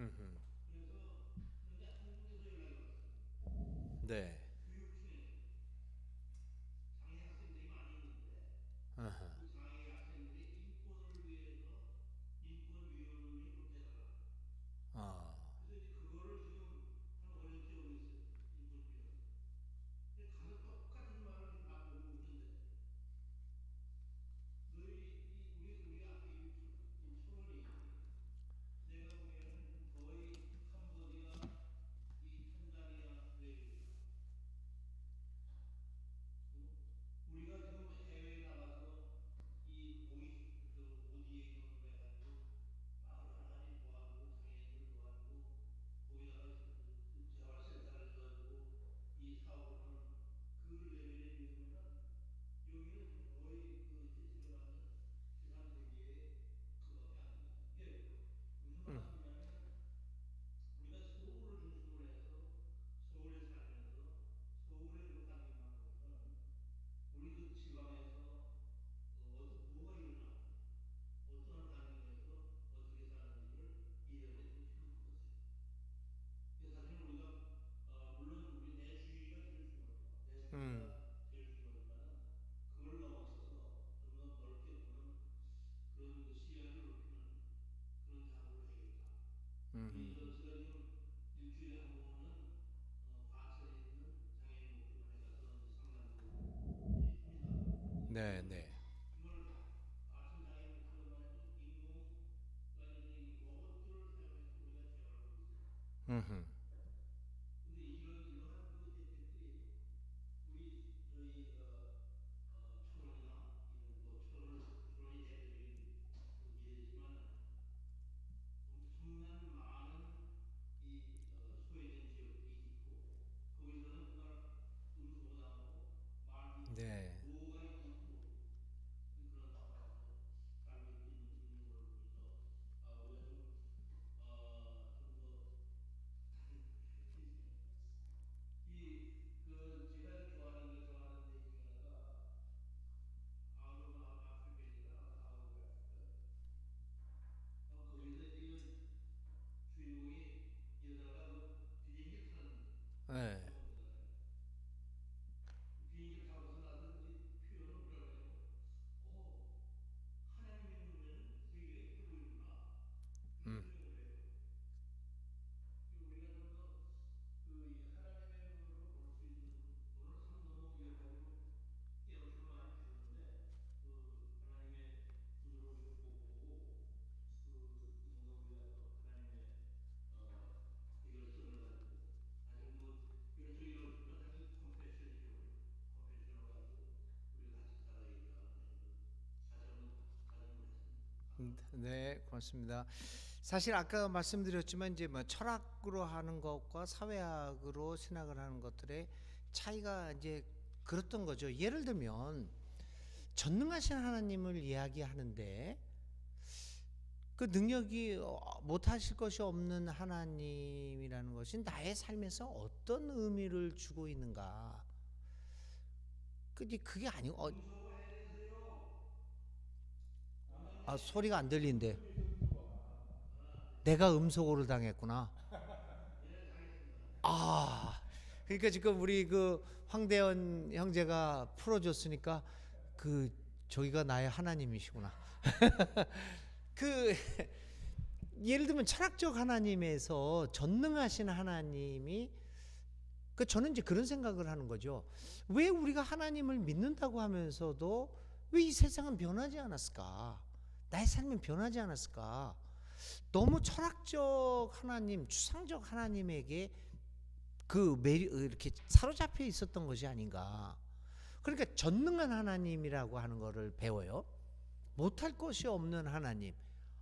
음. 그래서 그런데 한국에서 연락이 왔어요. 네. 교육청에서 장애 학생들이 많이 있는데 어허. 그 장애 학생들의 인권을 위해서 인권위원회 구성해달라. 아. 그래서 이제 그거를 지금 한 5년째 오고 있어요. 인권위원회. 근데 가서 똑같은 말을 지금 나보고 그러는데 너희 우리 아까 이 청원이 내가 보기에는 지금 거의 캄보디아, 이 탄자니아 레벨이다. 응? 우리가 지금 해외에 나가서 이 ODA 등을 해가지고 마을 하나하나 도와주고 장애인들 도와주고 거기다가 재활센터를 지어주고 이 사업을 하는 그 레벨에 비하면은 여기는 지금 거의 그 혜택을 받는 제3세계의 그밖에 안 됩니다. 이게 무슨 말씀이냐면 우리가 서울을 중심으로 해서 서울에 살면서 서울의 그 환경만 보면은 우리 그 지방에서 뭐가 일어나고 어떠한 환경에서 어떻게 사는지를 이해를 해주면 힘들었어요. 사실은 우리가 물론 우리 내 주위가 제일 중요하지만 내 음. 주위가 제일 중요하지만은 그걸 넘어서서 좀 더 넓게 보는 그런 그 시야를 넓히는 그런 작업을 해야겠다. 우리 음. 제가 지금 일주일에 한 번은 과천에 있는 장애인 복지관에 가서 이제 상담도 합니다. 근데 네, 거기는 네. 정말 과천 장애인 복지관만 해도 인공 그러니까 이제 이 로봇들을 사용해서 우리가 재활을 하고 있어요. 음. 근데 이러한 그 혜택들이 우리 저희 천원이나 이런 뭐 천원이 대표적인 그 예지만은 엄청난 많은 이 소외된 지역들이 있고 거기서는 정말 음소거당하고 말도 네. 뭐가 있는지도 모르고 그런 상황에서 살고 있는 걸 보면서 우리가 좀더 이 그 제가 좋아하는 데 중에 하나가 Out of Africa니까 Out of Africa. 거기서 이제 그 주인공이 여자가 그 비행기를 타는 네. 영화거든요. 비행기를 타고서 나서 이제 표현을 뭐라고 하냐면, 어, 하나님의 눈에는 세계가 이렇게 보이는구나. 그런 음. 표현을 해요. 우리가 좀 더 그 하나님의 눈으로 볼 수 있는 오늘 참 너무 여러 가지 뭐 깨우침을 많이 주셨는데 그 하나님의 눈으로 이렇게 보고 그 뭔가 우리가 또 하나님의 어, 해결점을 가지고 사실 뭐 이런 쪽이라고 당연히 컴패션이죠. 컴패션을 가지고 우리가 같이 살아야겠다 하는 걸 다시 한번 다짐을 했습니다. 감사합니다. 네, 고맙습니다. 사실 아까 말씀드렸지만 이제 뭐 철학으로 하는 것과 사회학으로 생각을 하는 것들의 차이가 이제 그렇던 거죠. 예를 들면 전능하신 하나님을 이야기하는데 그 능력이 못하실 것이 없는 하나님이라는 것이 나의 삶에서 어떤 의미를 주고 있는가? 그게 아니고 음소거 해제세요. 원장님. 소리가 안 들리는데 됐어요. 내가 음소거를 당했구나. 예, 잘했습니다. 아, 그러니까 지금 우리 그 황대현 형제가 풀어줬으니까 그 저기가 나의 하나님이시구나. 그 예를 들면 철학적 하나님에서 전능하신 하나님이 그 저는 이제 그런 생각을 하는 거죠. 왜 우리가 하나님을 믿는다고 하면서도 왜 이 세상은 변하지 않았을까? 나의 삶은 변하지 않았을까? 너무 철학적 하나님, 추상적 하나님에게 이렇게 사로잡혀 있었던 것이 아닌가. 그러니까 전능한 하나님이라고 하는 것을 배워요. 못할 것이 없는 하나님.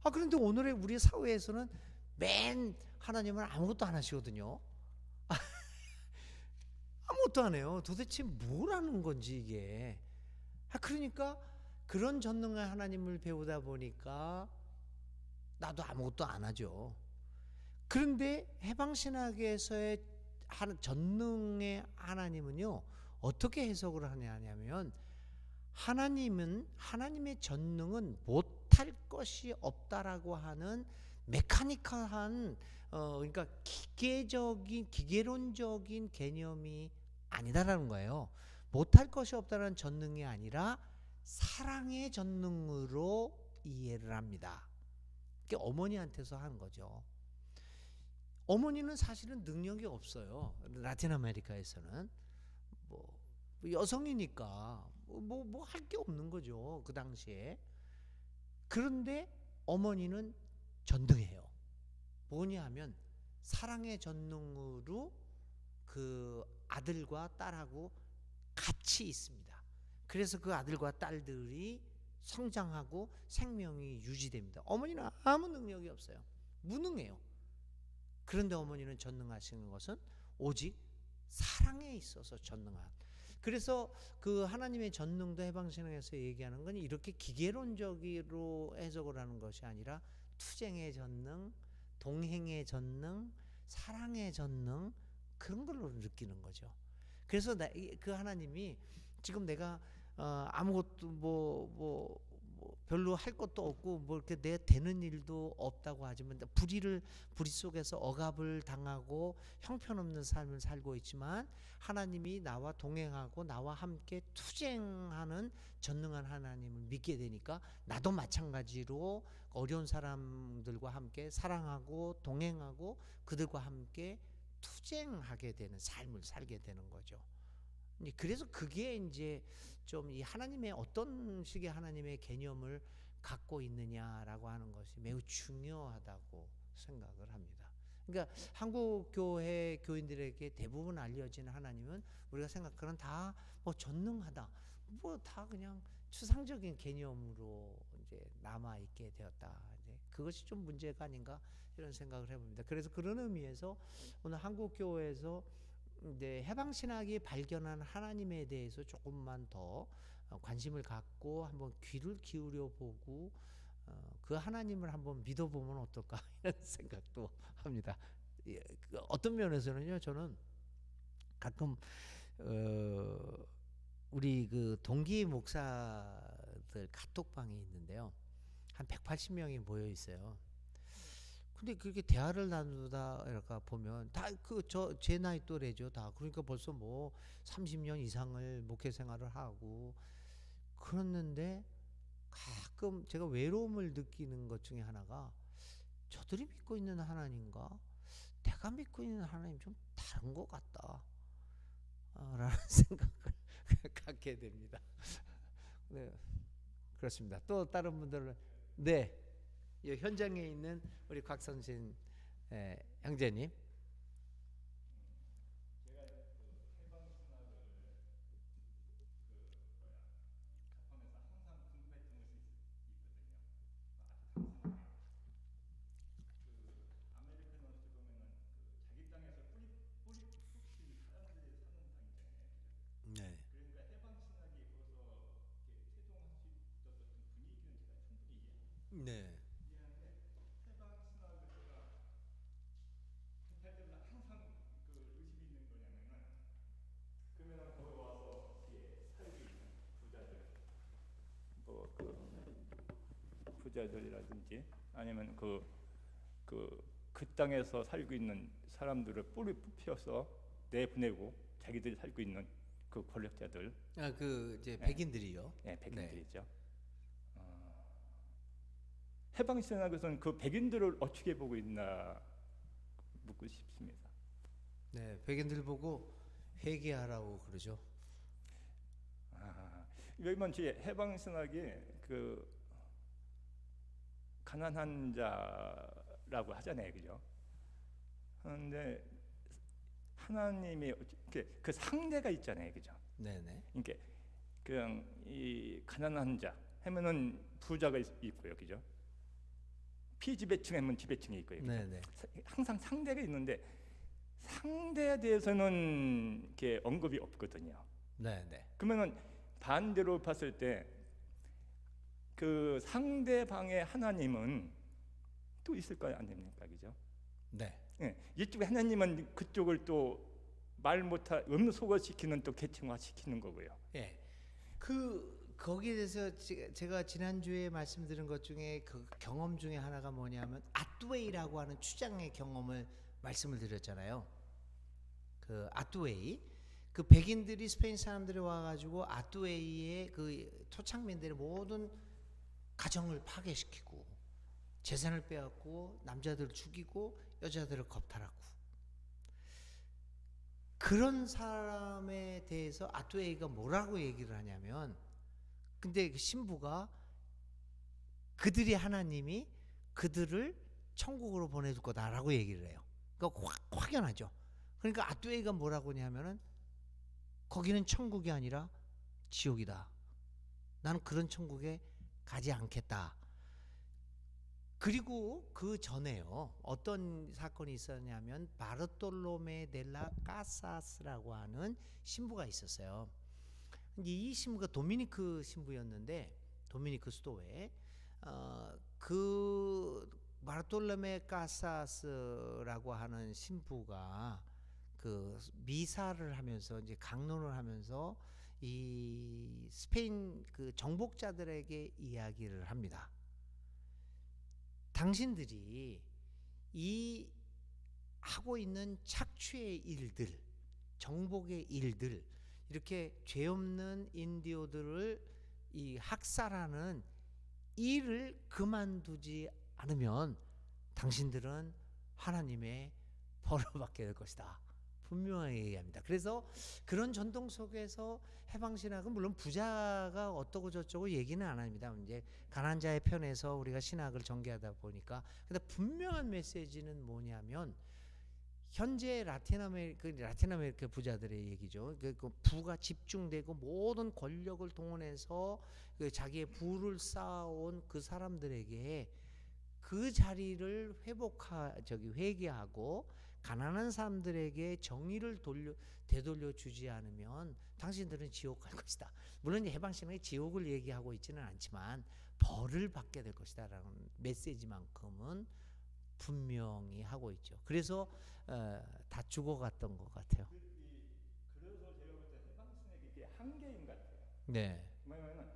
그런데 오늘의 우리 사회에서는 맨 하나님은 아무것도 안 하시거든요. 아무것도 안 해요. 도대체 뭘 하는 건지 이게. 그러니까 그런 전능한 하나님을 배우다 보니까 나도 아무것도 안 하죠. 그런데 해방신학에서의 전능의 하나님은요, 어떻게 해석을 하냐면, 하나님의 전능은 못할 것이 없다라고 하는 메카니컬한 그러니까 기계론적인 개념이 아니다라는 거예요. 못할 것이 없다는 전능이 아니라 사랑의 전능으로 이해를 합니다. 그게 어머니한테서 하는 거죠. 어머니는 사실은 능력이 없어요. 라틴 아메리카에서는 뭐 여성이니까 뭐 할 게 없는 거죠. 그 당시에. 그런데 어머니는 전능해요. 뭐냐 하면 사랑의 전능으로 그 아들과 딸하고 같이 있습니다. 그래서 그 아들과 딸들이 성장하고 생명이 유지됩니다. 어머니는 아무 능력이 없어요. 무능해요. 그런데 어머니는 전능하시는 것은 오직 사랑에 있어서 전능한. 그래서 그 하나님의 전능도 해방신앙에서 얘기하는 건 이렇게 기계론적으로 해석을 하는 것이 아니라 투쟁의 전능, 동행의 전능, 사랑의 전능, 그런 걸로 느끼는 거죠. 그래서 그 하나님이 지금 내가 아무것도 뭐 별로 할 것도 없고 뭐 이렇게 내 되는 일도 없다고 하지만 불의 속에서 억압을 당하고 형편없는 삶을 살고 있지만 하나님이 나와 동행하고 나와 함께 투쟁하는 전능한 하나님을 믿게 되니까 나도 마찬가지로 어려운 사람들과 함께 사랑하고 동행하고 그들과 함께 투쟁하게 되는 삶을 살게 되는 거죠. 그래서 그게 이제 좀 이 하나님의 어떤 식의 하나님의 개념을 갖고 있느냐라고 하는 것이 매우 중요하다고 생각을 합니다. 그러니까 한국 교회 교인들에게 대부분 알려진 하나님은 우리가 생각하는 다 뭐 전능하다, 뭐 다 그냥 추상적인 개념으로 이제 남아 있게 되었다. 이제 그것이 좀 문제가 아닌가 이런 생각을 해봅니다. 그래서 그런 의미에서 오늘 한국 교회에서 이제 해방 신학이 발견한 하나님에 대해서 조금만 더 관심을 갖고 한번 귀를 기울여 보고 그 하나님을 한번 믿어보면 어떨까 이런 생각도 합니다. 어떤 면에서는요, 저는 가끔 우리 그 동기 목사들 카톡방이 있는데요, 한 180명이 모여 있어요. 근데 그렇게 대화를 나누다 이렇게 보면 다 제 나이 또래죠. 다 그러니까 벌써 뭐 30년 이상을 목회 생활을 하고 그랬는데 가끔 제가 외로움을 느끼는 것 중에 하나가 저들이 믿고 있는 하나님과 내가 믿고 있는 하나님 좀 다른 것 같다 라는 생각을 갖게 됩니다. 네, 그렇습니다. 또 다른 분들은 네, 이 현장에 있는 우리 곽선신 형제님. 네. 네. 부자들이라든지 아니면 그 땅에서 살고 있는 사람들을 뿌리 뽑혀서 내보내고 자기들이 살고 있는 그 권력자들, 그 이제 네. 백인들이요. 백인들이죠. 해방신학에서는 그 백인들을 어떻게 보고 있나 묻고 싶습니다. 네, 백인들 보고 회개하라고 그러죠. 왜냐면 이제 해방신학이 그 가난한 자라고 하잖아요, 그죠? 그런데 하나님이 그 상대가 있잖아요, 그죠? 네네. 그러니까 그냥 이 가난한 자 하면은 부자가 있고요, 그죠? 피지배층 하면 지배층이 있고요, 그죠? 네네. 항상 상대가 있는데 상대에 대해서는 이렇게 언급이 없거든요. 네네. 그러면은 반대로 봤을 때 그 상대방의 하나님은 또 있을 거 아닙니까, 그죠? 네. 예, 이쪽에 하나님은 그쪽을 또 말 못하 음소거시키는 또 계층화 시키는 거고요. 예. 그 거기에 대해서 제가 지난주에 말씀드린 것 중에 그 경험 중에 하나가 뭐냐면 아뚜웨이라고 하는 추장의 경험을 말씀을 드렸잖아요. 그 아뚜웨이, 그 백인들이 스페인 사람들이 와가지고 아뚜웨이의 그 토착민들의 모든 가정을 파괴시키고 재산을 빼앗고 남자들을 죽이고 여자들을 겁탈하고, 그런 사람에 대해서 아뚜웨이가 뭐라고 얘기를 하냐면, 근데 그 신부가 그들이 하나님이 그들을 천국으로 보내줄 거다라고 얘기를 해요. 그러니까 확연하죠. 그러니까 아뚜웨이가 뭐라고 하냐면은 거기는 천국이 아니라 지옥이다. 나는 그런 천국에 가지 않겠다. 그리고 그 전에요, 어떤 사건이 있었냐면 바르톨로메 델라 카사스라고 하는 신부가 있었어요. 이 신부가 도미니크 신부였는데, 도미니크 수도에 그 바르톨로메 카사스라고 하는 신부가 그 미사를 하면서 이제 강론을 하면서 이 스페인 그 정복자들에게 이야기를 합니다. 당신들이 이 하고 있는 착취의 일들, 정복의 일들, 이렇게 죄 없는 인디오들을 이 학살하는 일을 그만두지 않으면 당신들은 하나님의 벌을 받게 될 것이다. 분명하게 얘기합니다. 그래서 그런 전통 속에서 해방신학은 물론 부자가 어떠고 저쩌고 얘기는 안 합니다. 이제 가난한 자의 편에서 우리가 신학을 전개하다 보니까. 근데 분명한 메시지는 뭐냐면, 현재 라틴 아메리카 부자들의 얘기죠. 그 부가 집중되고 모든 권력을 동원해서 그 자기의 부를 쌓아온 그 사람들에게 그 자리를 회개하고 가난한 사람들에게 정의를 되돌려 주지 않으면 당신들은 지옥 갈 것이다. 물론 해방신학이 지옥을 얘기하고 있지는 않지만 벌을 받게 될 것이다라는 메시지만큼은 분명히 하고 있죠. 그래서 다 죽어갔던 것 같아요. 그래서 제가 볼 때 해방신학이 이게 한계인 것 같아요. 네. 뭐냐면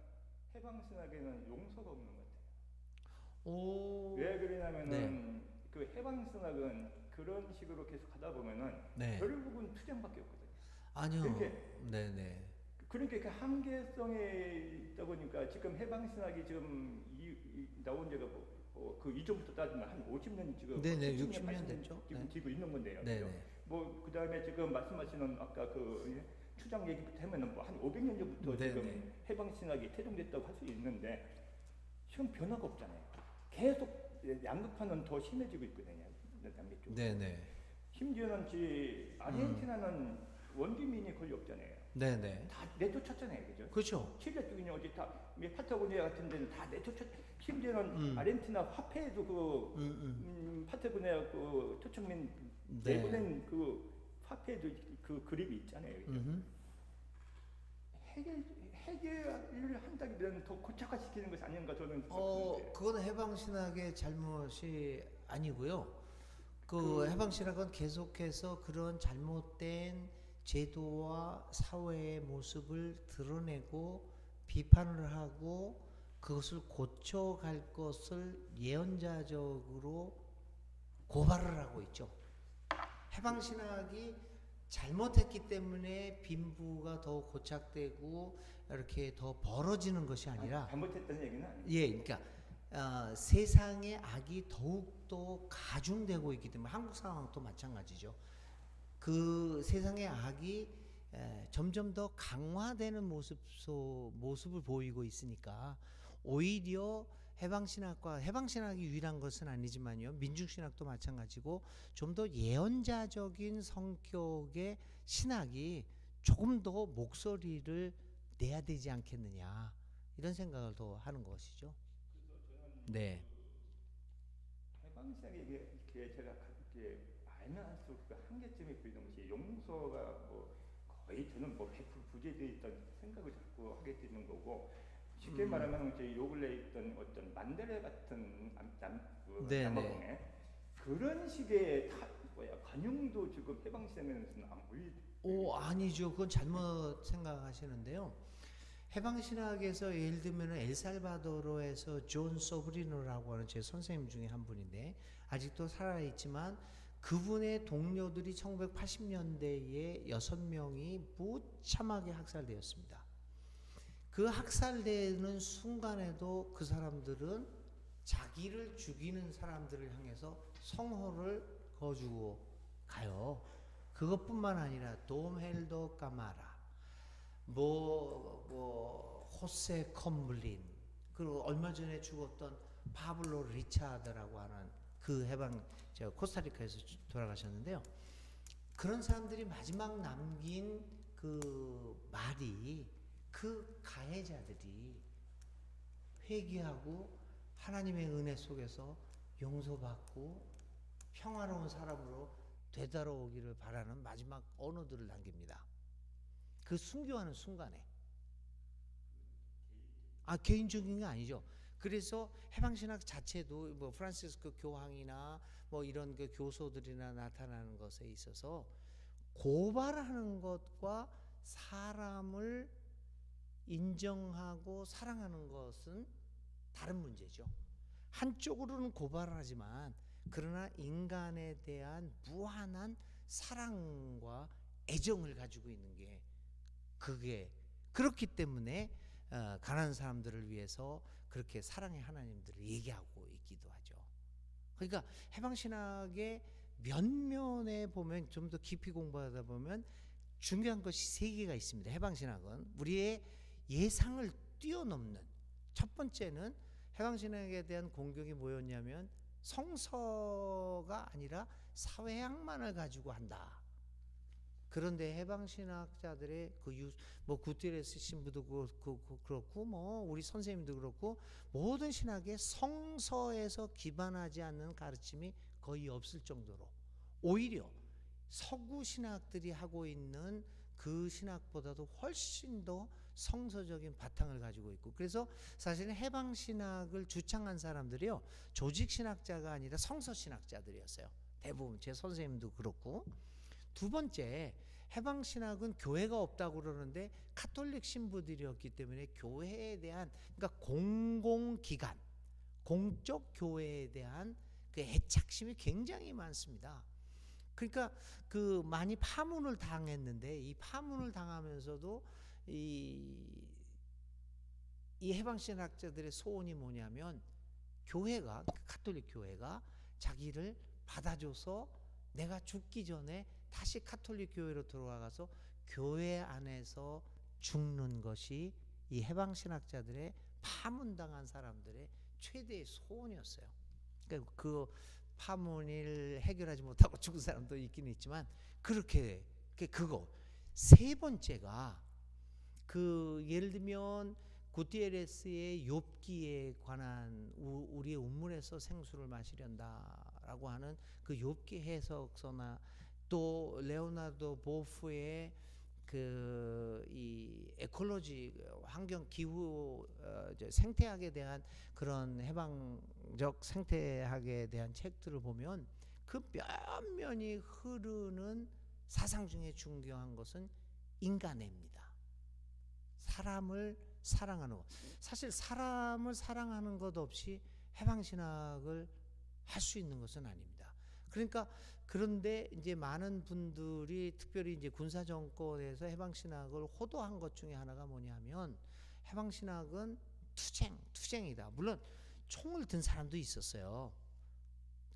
해방신학에는 용서가 없는 것 같아요. 오. 왜 그러냐면은 그 해방신학은 그런 식으로 계속 하다 보면은 결국은 투쟁밖에 없거든요. 아니요. 네네. 그러니까 그 한계성에 있다 보니까 지금 해방신학이 지금 나온 지가 그 이전부터 따지면 한 50년 지금 60년 됐죠. 지금 지고 있는 건데요. 네네. 뭐 그다음에 지금 말씀하시는 아까 그 추장 얘기부터 하면은 뭐 한 500년 전부터 지금 해방신학이 태동됐다고 할 수 있는데 지금 변화가 없잖아요. 계속 양극화는 더 심해지고 있거든요. 네네. 심지어는 아르헨티나는 원주민이 거의 없잖아요. 네네. 다 내쫓았잖아요, 그죠? 그렇죠. 칠레 쪽이냐 어디 다 파타고니아 같은 데는 다 내쫓았. 심지어는 아르헨티나 화폐에도 파타고니아 그 토착민 내보낸 그 화폐에도 그 그림이 있잖아요, 그죠? 해결을 한다기보다는 더 고착화시키는 것이 아닌가 저는 생각하는데. 그건 해방신학의 잘못이 아니고요. 그 해방신학은 계속해서 그런 잘못된 제도와 사회의 모습을 드러내고 비판을 하고 그것을 고쳐갈 것을 예언자적으로 고발을 하고 있죠. 해방신학이 잘못했기 때문에 빈부가 더 고착되고 이렇게 더 벌어지는 것이 아니라, 잘못했다는 얘기는 아니에요. 예, 그러니까 세상의 악이 더욱더 가중되고 있기 때문에 한국 상황도 마찬가지죠. 그 세상의 악이 점점 더 강화되는 모습을 보이고 있으니까 오히려 해방신학이 유일한 것은 아니지만요, 민중신학도 마찬가지고 좀 더 예언자적인 성격의 신학이 조금 더 목소리를 내야 되지 않겠느냐, 이런 생각을 더 하는 것이죠. 네. 해방신학이 이게 제가 이렇게 알면 할수록 그 한계점이 보이는 것이 용서가 뭐 거의 저는 뭐 100% 부재되어 있다는 생각을 자꾸 하게 되는 거고, 쉽게 말하면 이제 요 근래에 있던 어떤 만데레 같은 남아공에 그런 식의 관용도 지금 해방신학에서는 안 보이죠. 아니죠. 그건 잘못 생각하시는데요. 해방신학에서 예를 들면 엘살바도르에서 존 소브리노라고 하는 제 선생님 중에 한 분인데 아직도 살아있지만 그분의 동료들이 1980년대에 6명이 무참하게 학살되었습니다. 그 학살되는 순간에도 그 사람들은 자기를 죽이는 사람들을 향해서 성호를 거주고 가요. 그것뿐만 아니라 돔 헬더 까마라, 호세 컴블린, 그리고 얼마 전에 죽었던 파블로 리차드라고 하는 그 코스타리카에서 돌아가셨는데요. 그런 사람들이 마지막 남긴 그 말이 그 가해자들이 회개하고 하나님의 은혜 속에서 용서받고 평화로운 사람으로 되돌아오기를 바라는 마지막 언어들을 남깁니다. 그 순교하는 순간에. 개인적인 게 아니죠. 그래서 해방신학 자체도 뭐 프란시스코 교황이나 뭐 이런 그 교소들이나 나타나는 것에 있어서 고발하는 것과 사람을 인정하고 사랑하는 것은 다른 문제죠. 한쪽으로는 고발을 하지만 그러나 인간에 대한 무한한 사랑과 애정을 가지고 있는 게 그게 그렇기 때문에 가난한 사람들을 위해서 그렇게 사랑의 하나님들을 얘기하고 있기도 하죠. 그러니까 해방신학의 면면에 보면 좀 더 깊이 공부하다 보면 중요한 것이 3개가 있습니다. 해방신학은 우리의 예상을 뛰어넘는, 첫 번째는 해방신학에 대한 공격이 뭐였냐면 성서가 아니라 사회학만을 가지고 한다. 그런데 해방신학자들의 구티레스 신부도 그렇고 우리 선생님도 그렇고 모든 신학의 성서에서 기반하지 않는 가르침이 거의 없을 정도로 오히려 서구 신학들이 하고 있는 그 신학보다도 훨씬 더 성서적인 바탕을 가지고 있고, 그래서 사실은 해방신학을 주창한 사람들이요 조직신학자가 아니라 성서신학자들이었어요. 대부분 제 선생님도 그렇고. 두 번째, 해방신학은 교회가 없다고 그러는데 카톨릭 신부들이었기 때문에 교회에 대한, 그러니까 공공기관, 공적 교회에 대한 그 애착심이 굉장히 많습니다. 그러니까 그 많이 파문을 당했는데 이 파문을 당하면서도 이 해방신학자들의 소원이 뭐냐면 교회가, 카톨릭 교회가 자기를 받아줘서 내가 죽기 전에 다시 카톨릭 교회로 돌아가서 교회 안에서 죽는 것이 이 해방신학자들의 파문당한 사람들의 최대의 소원이었어요. 그러니까 그 파문을 해결하지 못하고 죽은 사람도 있긴 있지만 그렇게 그거. 세 번째가 그 예를 들면 구티에레스의 욥기에 관한 우리의 운문에서 생수를 마시련다라고 하는 그 욥기 해석서나 또 레오나르도 보프의 이 에콜로지, 환경 기후 생태학에 대한 그런 해방적 생태학에 대한 책들을 보면 그 면면이 흐르는 사상 중에 중요한 것은 인간애입니다. 사람을 사랑하는 것. 사실 사람을 사랑하는 것 없이 해방신학을 할 수 있는 것은 아닙니다. 그러니까 그런데 이제 많은 분들이 특별히 이제 군사 정권에서 해방신학을 호도한 것 중에 하나가 뭐냐면 해방신학은 투쟁이다. 물론 총을 든 사람도 있었어요.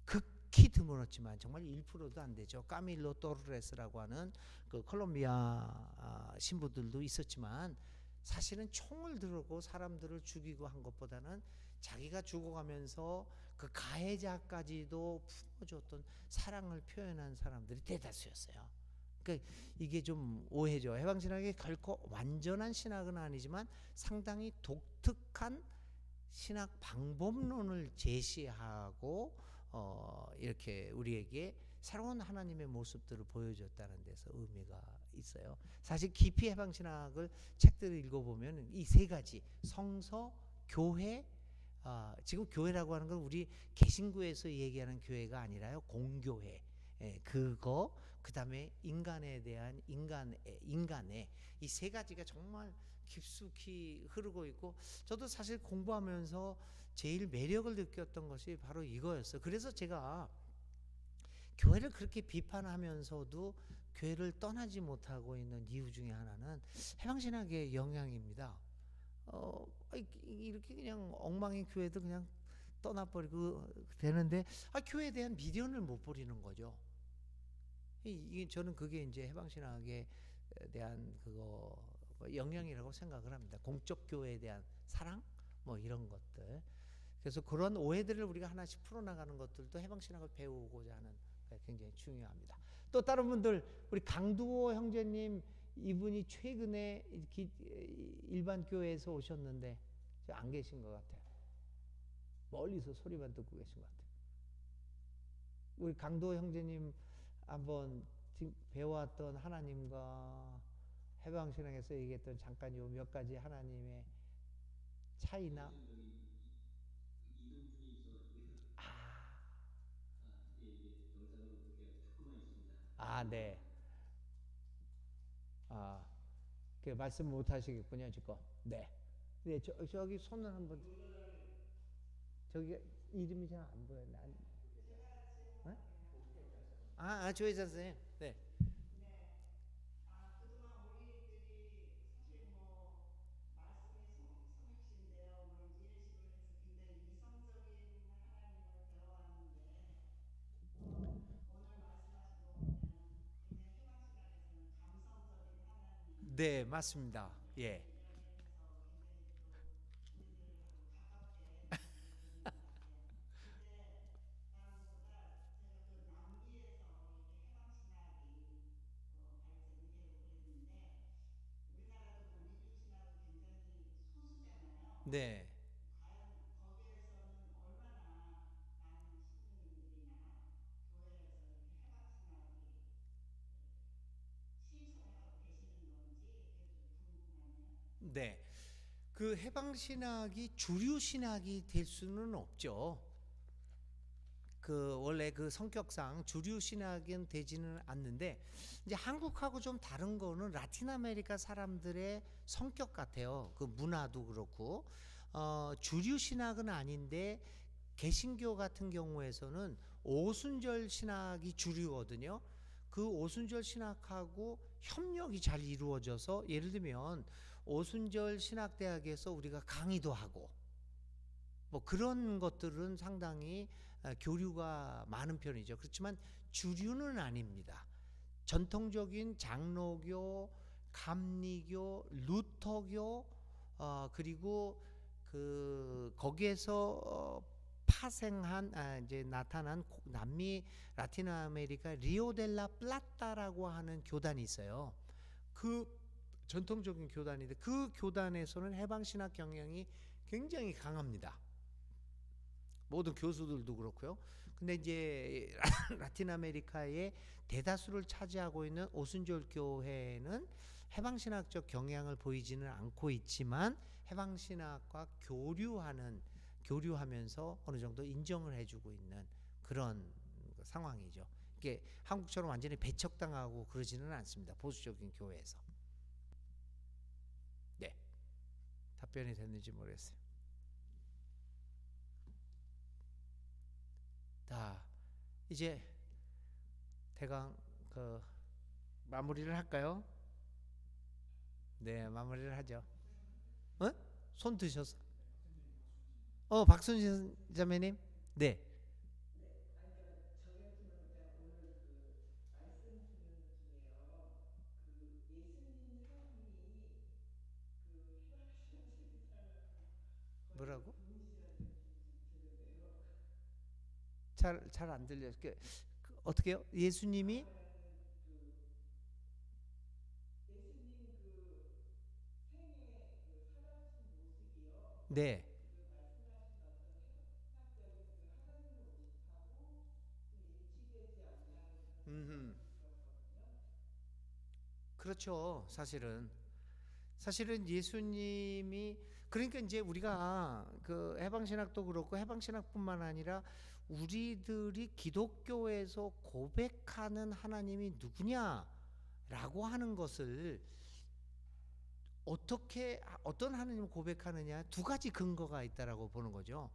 극히 드물었지만 정말 1%도 안 되죠. 까밀로 토르레스라고 하는 그 콜롬비아 신부들도 있었지만 사실은 총을 들고 사람들을 죽이고 한 것보다는 자기가 죽어가면서 그 가해자까지도 품어줬던 사랑을 표현한 사람들이 대다수였어요. 그러니까 이게 좀 오해죠. 해방신학이 결코 완전한 신학은 아니지만 상당히 독특한 신학 방법론을 제시하고 이렇게 우리에게 새로운 하나님의 모습들을 보여줬다는 데서 의미가 있어요. 사실 깊이 해방신학을 책들을 읽어보면 이 3가지 성서, 교회, 지금 교회라고 하는 건 우리 개신교에서 얘기하는 교회가 아니라요 공교회, 그거 그다음에 인간에 대한 인간의 이 세 가지가 정말 깊숙이 흐르고 있고, 저도 사실 공부하면서 제일 매력을 느꼈던 것이 바로 이거였어요. 그래서 제가 교회를 그렇게 비판하면서도 교회를 떠나지 못하고 있는 이유 중에 하나는 해방신학의 영향입니다. 이렇게 그냥 엉망인 교회도 그냥 떠나버리고 되는데, 교회에 대한 미련을 못 버리는 거죠. 이게 저는 그게 이제 해방신학에 대한 그거 영향이라고 생각을 합니다. 공적 교회에 대한 사랑 뭐 이런 것들. 그래서 그런 오해들을 우리가 하나씩 풀어나가는 것들도 해방신학을 배우고자 하는 굉장히 중요합니다. 또 다른 분들, 우리 강두호 형제님, 이분이 최근에 일반 교회에서 오셨는데 안 계신 것 같아요. 멀리서 소리만 듣고 계신 것 같아요. 우리 강두호 형제님 한번 배워왔던 하나님과 해방신학에서 얘기했던 잠깐 요 몇 가지 하나님의 차이나. 이동준이 있어가지고요. 이게 영상으로 어떻게 듣고만 있습니다. 네. 그 말씀 못 하시겠군요, 지금. 네. 네, 저기 손을 한번. 저기 이름이 잘 안 보여요. 조혜자 선생님. 네. 네. 그동안 우리들이 사실 뭐 말씀이 성육신되어 뭐 이제 이런 식으로 해서 굉장히 이성적인 하나님을 배워왔는데 오늘 말씀하신 거 보면은 굉장히 해방신학에서는 감성적인 하나님 네, 맞습니다. 예. 이렇게 해서 굉장히 또 우리들하고 가깝게 느껴지는 것 같아요. 근데 다른 것보다 제가 그 남미에서 이렇게 해방신학이 발전이 되고 그랬는데 우리나라도 뭐 민중신학은 굉장히 소수잖아요. 네. 과연 거기에서는 얼마나 많은 신부님들이나 교회에서 이렇게 해방신학이 실천을 하고 계시는 건지 그게 좀 궁금하네요. 네. 그 해방신학이 주류신학이 될 수는 없죠. 그 원래 그 성격상 주류신학은 되지는 않는데, 이제 한국하고 좀 다른 거는 라틴 아메리카 사람들의 성격 같아요. 그 문화도 그렇고, 주류신학은 아닌데 개신교 같은 경우에서는 오순절 신학이 주류거든요. 그 오순절 신학하고 협력이 잘 이루어져서, 예를 들면 오순절 신학대학에서 우리가 강의도 하고 뭐 그런 것들은 상당히 교류가 많은 편이죠. 그렇지만 주류는 아닙니다. 전통적인 장로교, 감리교, 루터교, 그리고 그 거기에서 파생한 이제 나타난 남미 라틴 아메리카 리오델라 플라타라고 하는 교단이 있어요. 그 전통적인 교단인데 그 교단에서는 해방신학 경향이 굉장히 강합니다. 모든 교수들도 그렇고요. 근데 이제 라틴 아메리카의 대다수를 차지하고 있는 오순절 교회는 해방신학적 경향을 보이지는 않고 있지만 해방신학과 교류하면서 어느 정도 인정을 해주고 있는 그런 상황이죠. 이게 한국처럼 완전히 배척당하고 그러지는 않습니다. 보수적인 교회에서. 네. 답변이 됐는지 모르겠어요. 자, 이제 대강 그 마무리를 할까요? 네, 마무리를 하죠. 손 드셨어? 박순진 자매님. 네. 네, 그러니까 저희 같은 경우는 그러니까 오늘 그 말씀 듣는 중에요. 그 예수님 삶이 그 해방신학 세계 삶하고 거의 뭐라고? 동일시라는 느낌이 좀 드는데요. 잘 안 들려요. 어떻게요? 예수님이 말하는 그 예수님 그 생애 그 살아가신 모습이요. 네. 그 말씀하신 어떤 해학적인 그 하나님 모습하고 좀 일치되지 않냐는 그런 음흠. 생각이 들었거든요. 그렇죠. 사실은 예수님이, 그러니까 이제 우리가 그 해방신학도 그렇고 해방신학뿐만 아니라 우리들이 기독교에서 고백하는 하나님이 누구냐라고 하는 것을 어떤 하나님을 고백하느냐, 두 가지 근거가 있다라고 보는 거죠.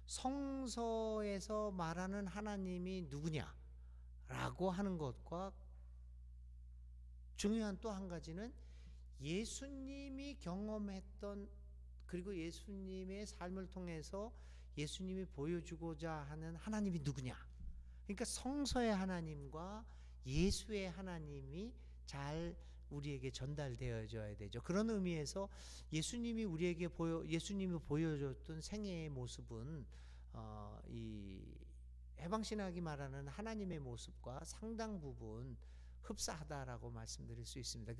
성서에서 말하는 하나님이 누구냐라고 하는 것과 중요한 또 한 가지는 예수님이 경험했던, 그리고 예수님의 삶을 통해서 예수님이 보여주고자 하는 하나님이 누구냐. 그러니까 성서의 하나님과 예수의 하나님이 잘 우리에게 전달되어져야 되죠. 그런 의미에서 예수님이 보여줬던 생애의 모습은 이 해방신학이 말하는 하나님의 모습과 상당 부분 흡사하다라고 말씀드릴 수 있습니다.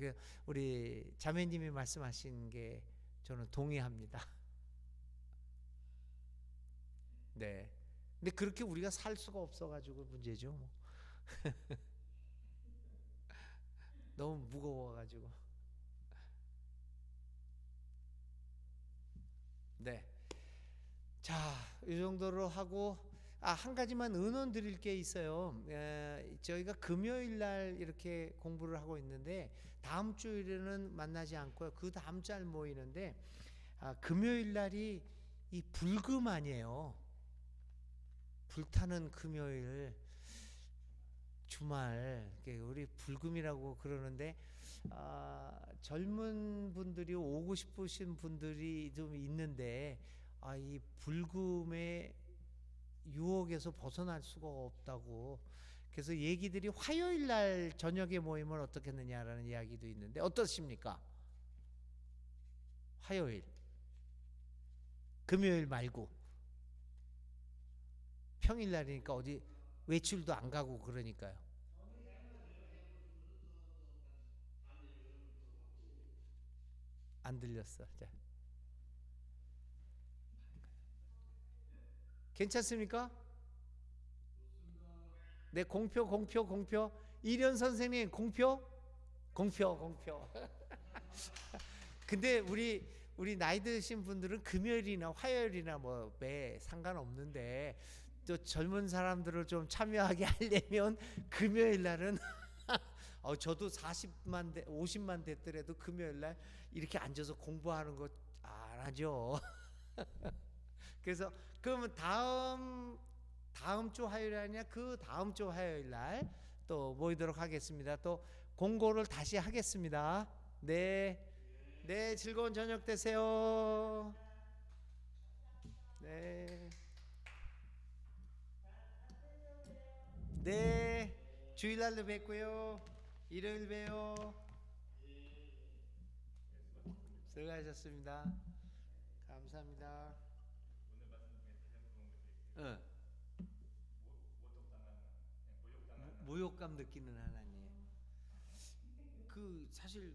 우리 자매님이 말씀하신 게 저는 동의합니다. 네. 근데 그렇게 우리가 살 수가 없어가지고 문제죠. 뭐. 너무 무거워가지고. 네. 자, 이 정도로 하고, 한 가지만 의논 드릴 게 있어요. 저희가 금요일 날 이렇게 공부를 하고 있는데, 다음 주일에는 만나지 않고요. 그 다음 달 모이는데, 금요일 날이 이 불금 아니에요. 불타는 금요일, 주말, 우리 불금이라고 그러는데, 젊은 분들이 오고 싶으신 분들이 좀 있는데, 이 불금의 유혹에서 벗어날 수가 없다고. 그래서 얘기들이 화요일 날 저녁에 모이면 어떻겠느냐라는 이야기도 있는데 어떻습니까? 화요일, 금요일 말고 평일 날이니까 어디 외출도 안 가고 그러니까요. 안 들렸어. 자. 괜찮습니까? 네, 공표. 이련 선생님, 공표. 근데 우리 나이 드신 분들은 금요일이나 화요일이나 뭐 매 상관없는데, 또 젊은 사람들을 좀 참여하게 하려면 금요일 날은 저도 40만 대, 50만 됐더라도 금요일 날 이렇게 앉아서 공부하는 거 안 하죠. 그래서 그러면 다음 주 화요일 아니냐, 그 다음 주 화요일 날 또 모이도록 하겠습니다. 또 공고를 다시 하겠습니다. 네, 즐거운 저녁 되세요. 네, 주일날도 뵙고요. 일요일 봬요. 수고하셨습니다. 감사합니다. 모욕감 느끼는 하나님. 사실